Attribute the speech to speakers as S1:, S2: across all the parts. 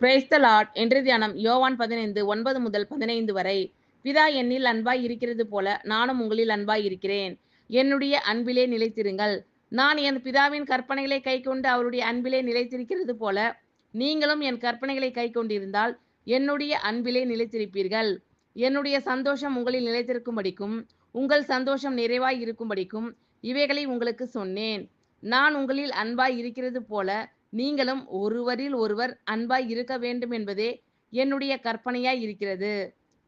S1: Praise the Lord. இன்றைய தியானம் யோவான் 15:9 முதல் 15 வரை. பிதா என்னில் அன்பாய் இருக்கிறது போல நானும் உங்களில் அன்பாய் இருக்கிறேன். என்னுடைய அன்பிலே நிலைத்திருங்கள். நான் என் பிதாவின் கற்பனைகளை கைக்கொண்டு அவருடைய அன்பிலே நிலைத்திருக்கிறது போல நீங்களும் என் கற்பனைகளை கைக்கொண்டிருந்தால் என்னுடைய அன்பிலே நிலைத்திருப்பீர்கள். என்னுடைய சந்தோஷம் உங்களில் நிலைத்திருக்கும்படிக்கும் உங்கள் சந்தோஷம் நிறைவாய் இருக்கும்படிக்கும் இவைகளை உங்களுக்கு சொன்னேன். நான் உங்களில் அன்பாய் இருக்கிறது போல நீங்களும் ஒருவரில் ஒருவர் அன்பாய் இருக்க வேண்டும் என்பதே என்னுடைய கற்பனையாய் இருக்கிறது.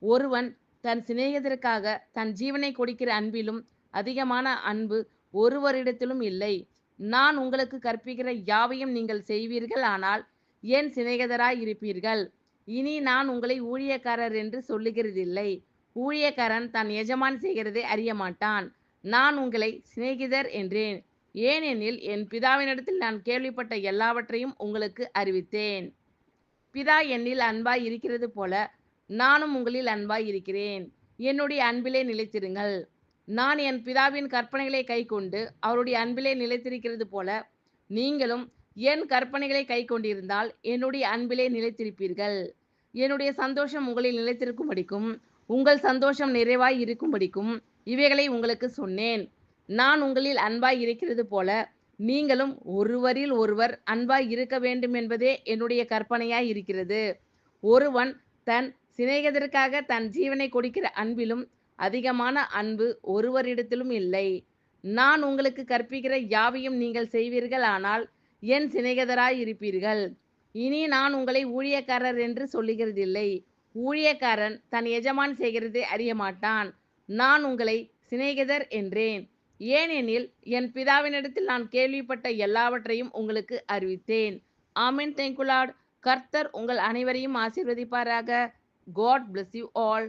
S1: ஒருவன் தன் சிநேகிதருக்காக தன் ஜீவனை கொடுக்கிற அன்பிலும் அதிகமான அன்பு ஒருவரிடத்திலும் இல்லை. நான் உங்களுக்கு கற்பிக்கிற யாவையும் நீங்கள் செய்வீர்கள், ஆனால் என் சிநேகிதராய் இருப்பீர்கள். இனி நான் உங்களை ஊழியக்காரர் என்று சொல்லுகிறதில்லை. ஊழியக்காரன் தன் எஜமான் செய்கிறதை அறிய மாட்டான். நான் உங்களை சிநேகிதர் என்றேன். ஏனெனில் என் பிதாவினிடத்தில் நான் கேள்விப்பட்ட எல்லாவற்றையும் உங்களுக்கு அறிவித்தேன். பிதா என்னில் அன்பாய் இருக்கிறது போல நானும் உங்களில் அன்பாய் இருக்கிறேன். என்னுடைய அன்பிலே நிலைத்திருங்கள். நான் என் பிதாவின் கற்பனைகளை கைக்கொண்டு அவருடைய அன்பிலே நிலைத்திருக்கிறது போல நீங்களும் என் கற்பனைகளை கைக்கொண்டிருந்தால் என்னுடைய அன்பிலே நிலைத்திருப்பீர்கள். என்னுடைய சந்தோஷம் உங்களில் நிலைத்திருக்கும்படிக்கும் உங்கள் சந்தோஷம் நிறைவாய் இருக்கும்படிக்கும் இவைகளை உங்களுக்கு சொன்னேன். நான் உங்களில் அன்பாய் இருக்கிறது போல நீங்களும் ஒருவரில் ஒருவர் அன்பாய் இருக்க வேண்டும் என்பதே என்னுடைய கற்பனையாய் இருக்கிறது. ஒருவன் தன் சிநேகிதருக்காக தன் ஜீவனை கொடுக்கிற அன்பிலும் அதிகமான அன்பு ஒருவரிடத்திலும் இல்லை. நான் உங்களுக்கு கற்பிக்கிற யாவையும் நீங்கள் செய்வீர்கள், ஆனால் என் சிநேகிதராய் இருப்பீர்கள். இனி நான் உங்களை ஊழியக்காரர் என்று சொல்லுகிறதில்லை. ஊழியக்காரன் தன் எஜமான் செய்கிறதை அறிய மாட்டான். நான் உங்களை சிநேகிதர் என்றேன். ஏனெனில் என் பிதாவினிடத்தில் நான் கேள்விப்பட்ட எல்லாவற்றையும் உங்களுக்கு அறிவித்தேன். ஆமென். Thank you lord. கர்த்தர் உங்கள் அனைவரையும் ஆசீர்வதிப்பாராக. God bless you all.